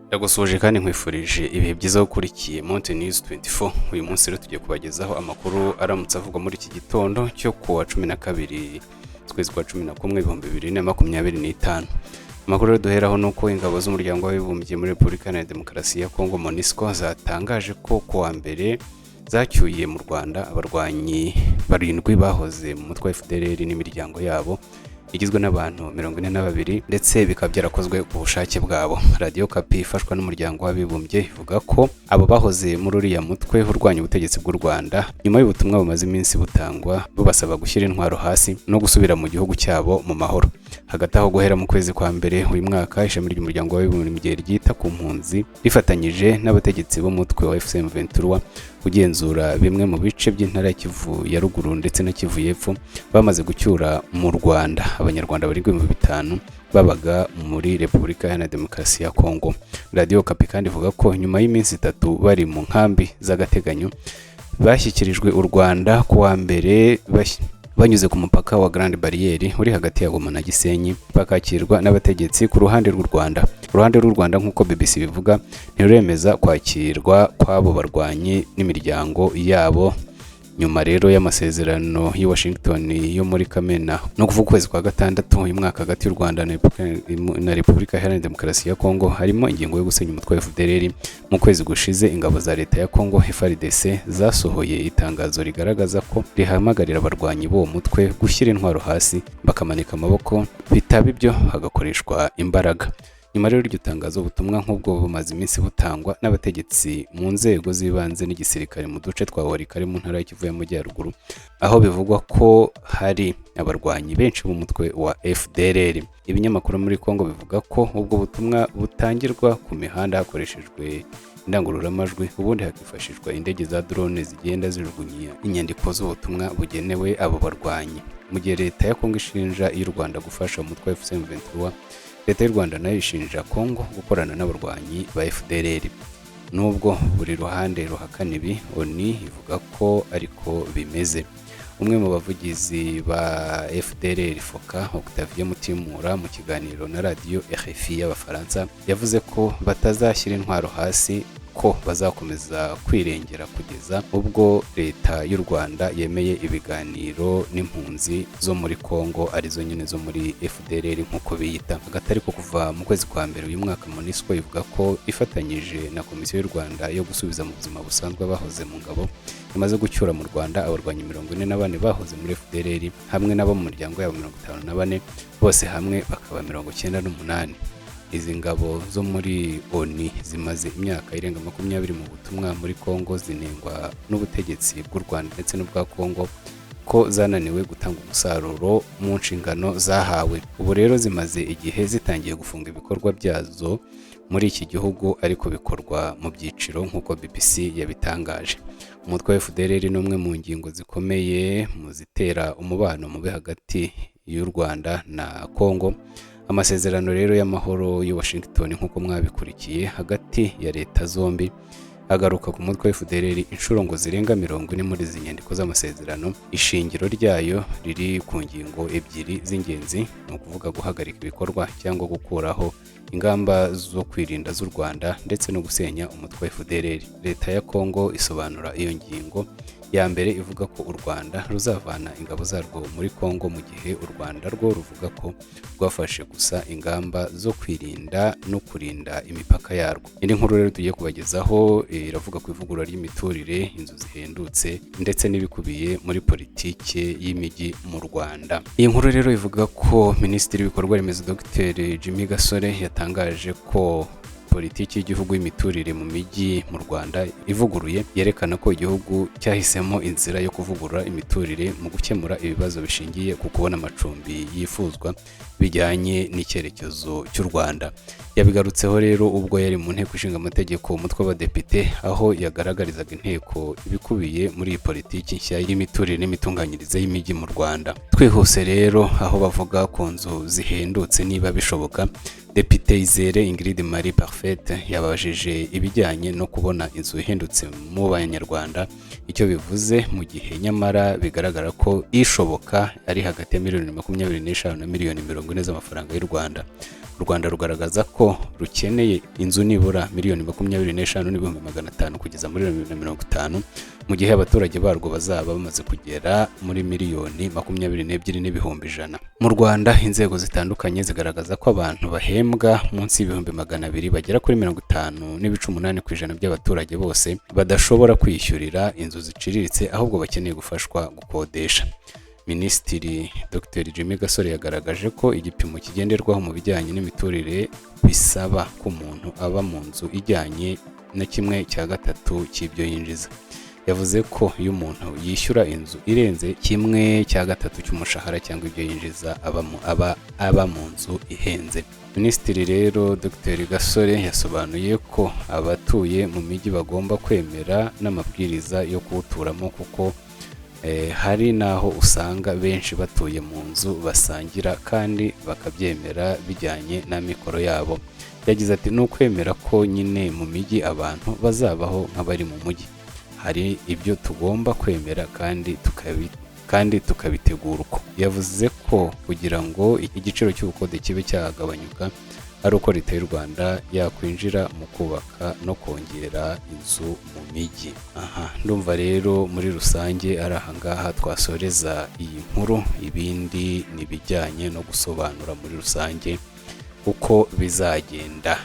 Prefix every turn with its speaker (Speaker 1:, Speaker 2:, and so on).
Speaker 1: Ndagusoje kandi nkwifurije ibihe byiza ukurikiye Mountain News 24. Uyu munsi rero tugiye kubagezaho amakuru aramutse avugwa muri iki gitondo cyo kuwa 12 twezi kwa 11 2025. Amakuru rero duheraho nuko ingabo z'umuryango w'abibumbye muri Repubulika Iharanira Demokarasi ya Kongo MONUSCO zatangaje ko kuwa mbere zacyuye mu Rwanda abarwanyi 7 bahoze mu mutwe wa FDLR n'imiryango yabo igizwe n'abantu 42 ndetse bikaba byarakozwe ku bushake bwabo. Radio Kapi ifashwa n'umuryango w'abibumbye ivuga ko abo bahoze muri uriya mutwe urwanya ubutegetsi bw'u Rwanda nyuma y'ubutumwa bumaze iminsi butangwa bubasaba gushyira intwaro hasi no gusubira mu gihugu cyabo mu mahoro. Hagati aho guhera mu kwezi kwa mbere uyu mwaka ishami ry'umuryango w'abibumbye ryita ku mpunzi rifatanyije n'abategetsi b'umutwe wa FCM 23 kugenzura bimwe mu bice by'intara ya Kivu ya ruguru ndetse na Kivu y'epfo bamaze gucyura mu Rwanda abanyarwanda bari 5,000 babaga muri Repubulika Iharanira Demokarasi ya Kongo. Radio Kapi kandi ivuga ko nyuma y'iminsi 3 bari mu nkambi z'agateganyo bashyikirijwe u Rwanda kuwa mbere banyuze ku mupaka wa Grande Barriere uri hagati ya Goma na Gisenyi bakakirwa n'abategetsi ku ruhande rw'u Rwanda. Uruhande rw'u Rwanda nk'uko BBC bivuga ntiruremeza kwakirwa kw'abo barwanyi n'imiryango yabo nyuma rero y'amasezerano y'i Washington yo muri Kamena no kuvuga kwezi kwa gatandatu uyu mwaka hagati y'u Rwanda na Repubulika Iharanira Demokarasi ya Kongo harimo ingingo yo gusenya umutwe wa FDLR. Mu kwezi gushize ingabo za leta ya Kongo FARDC zasohoye itangazo rigaragaza ko rihamagarira abarwanyi b'uwo mutwe gushyira intwaro hasi bakamanika amaboko, bitaba ibyo hagakoreshwa imbaraga. Nyuma rero iryo tangazo ubutumwa nk'ubwo bumaze iminsi butangwa n'abategetsi mu nzego z'ibanze n'igisirikare mu duce twa Warikare mu ntara y'Kivu y'Amajyaruguru, aho bivugwa ko hari abarwanyi benshi b'umutwe wa FDLR. Ibinyamakuru muri Kongo bivuga ko ubwo butumwa butangirwa ku mihanda hakoreshejwe indangururamajwi, ubundi hakifashishwa indege za drone zigenda zijugunya inyandiko z'ubutumwa bugenewe abo barwanyi. Mu gihe leta ya Kongo ishinja y'u Rwanda gufasha umutwe wa FCM 23, leta y'u Rwanda nayo ishinja Kongo gukorana n'abarwanyi ba FDLR. Nubwo buri ruhande ruhakana ibi, ONU ivuga ko ariko bimeze. Umwe mu bavugizi ba FDLR Foka Octavien Mutimura mu kiganiro na radio RFI y'Abafaransa yavuze ko batazashyira intwaro hasi, ko bazakomeza kwirengera kugeza ubwo leta y'u Rwanda yemeye ibiganiro n'impunzi zo muri Kongo arizo nyine zo muri FDLR nk'uko biyita. Hagati ariko kuva mu kwezi kwa mbere uyu mwaka MONUSCO ivuga ko ifatanyije na Komisiyo y'u Rwanda yo gusubiza mu buzima busanzwe abahoze mu ngabo imaze gucyura mu Rwanda abarwanyi 44 bahoze muri FDLR hamwe n'abo mu muryango yabo 54, bose hamwe bakaba 98. Izi ngabo zo muri ONU zimaze imyaka irenga 20 mu butumwa muri Kongo zinengwa n'ubutegetsi bw'u Rwanda ndetse n'ubwa Kongo ko zananiwe gutanga umusaruro mu nshingano zahawe. Ubu rero zimaze igihe zitangiye gufunga ibikorwa byazo muri iki gihugu, ariko bikorwa mu byiciro nk'uko BBC yabitangaje. Umutwe wa FDLR ni umwe mu ngingo zikomeye mu zitera umubano mubi hagati y'u Rwanda na Kongo. Amasezerano rero y'amahoro y'i Washington nk'uko mwabikurikiye hagati ya leta zombi agaruka ku mutwe wa FDLR inshuro ngo zirenga 40 muri izi nyandiko z'amasezerano. Ishingiro ryayo riri ku ngingo ebyiri z'ingenzi, ni ukuvuga guhagarika ibikorwa cyangwa gukuraho ingamba zo kwirinda z'u Rwanda ndetse no gusenya umutwe wa FDLR. Leta ya Kongo isobanura iyo ngingo ya mbere ivuga ko u Rwanda ruzavana ingabo zarwo muri Kongo, mu gihe u Rwanda rwo ruvuga ko rwafashe gusa ingamba zo kwirinda no kurinda imipaka yarwo. Indi nkuru rero tugiye kubagezaho iravuga ku ivugurura ry'imiturire, inzu zihendutse ndetse n'ibikubiye muri politike y'imijyi mu Rwanda. Iyi nkuru rero ivuga ko Minisitiri w'ibikorwa remezo Dr Jimmy Gasore yatangaje ko politiki y'igihugu y'imiturire mu mijyi mu Rwanda ivuguruye yerekana ko igihugu cyahisemo inzira yo kuvugurura imiturire mu gukemura ibibazo bishingiye ku kubona amacumbi yifuzwa bijyanye n'icyerekezo cy'u Rwanda. Yabigarutseho rero ubwo yari mu nteko ishinga amategeko umutwe w'abadepite, aho yagaragarizaga inteko ibikubiye muri iyi politiki nshya y'imiturire n'imitunganyirize y'imijyi mu Rwanda. Twihuse rero aho bavuga ku nzu zihendutse niba bishoboka, Depite Izere Ingrid Marie Parfaite yabajije ibijyanye no kubona inzu ihendutse mu Banyarwanda icyo bivuze, mu gihe nyamara bigaragara ko ishoboka ari hagati ya 25 na 40 z'amafaranga y'u Rwanda. u Rwanda rugaragaza ko rukeneye inzu nibura miliyoni 25,500 kugeza muri 2050 mu gihe abaturage barwo bazaba bamaze kugera muri miliyoni 22,100,000. Mu Rwanda inzego zitandukanye zigaragaza ko abantu bahembwa munsi y'ibihumbi 200 bagera kuri 50.8% by'abaturage bose badashobora kwishyurira inzu ziciriritse ahubwo bakeneye gufashwa gukodesha. Minisitiri Dr Jimmy Gasore yagaragaje ko igipimo kigenderwaho mu bijyanye n'imiturire bisaba ko umuntu aba mu nzu ijyanye na 1/3 cy'ibyo yinjiza. Yavuze ko iyo umuntu yishyura inzu irenze 1/3 cy'umushahara cyangwa ibyo yinjiza aba mu nzu ihenze. Minisitiri rero Dr Gasore yasobanuye ko abatuye mu mijyi bagomba kwemera n'amabwiriza yo kuwuturamo kuko hari naho usanga benshi batuye mu nzu basangira kandi bakabyemera bijyanye n'amikoro yabo. Yagize ati ni ukwemera ko nyine mu mijyi abantu bazabaho nk'abari mu mujyi. Hari ibyo tugomba kwemera kandi tukabitegura uko. Yavuze ko kugira ngo igiciro cy'ubukode kibe cyagabanyuka ari uko Leta y'u Rwanda yakwinjira mu kubaka no kongera inzu mu mijyi. Ndumva rero muri rusange ari ahangaha twasoreza iyi nkuru, ibindi nibijyanye no gusobanura muri rusange uko bizagenda.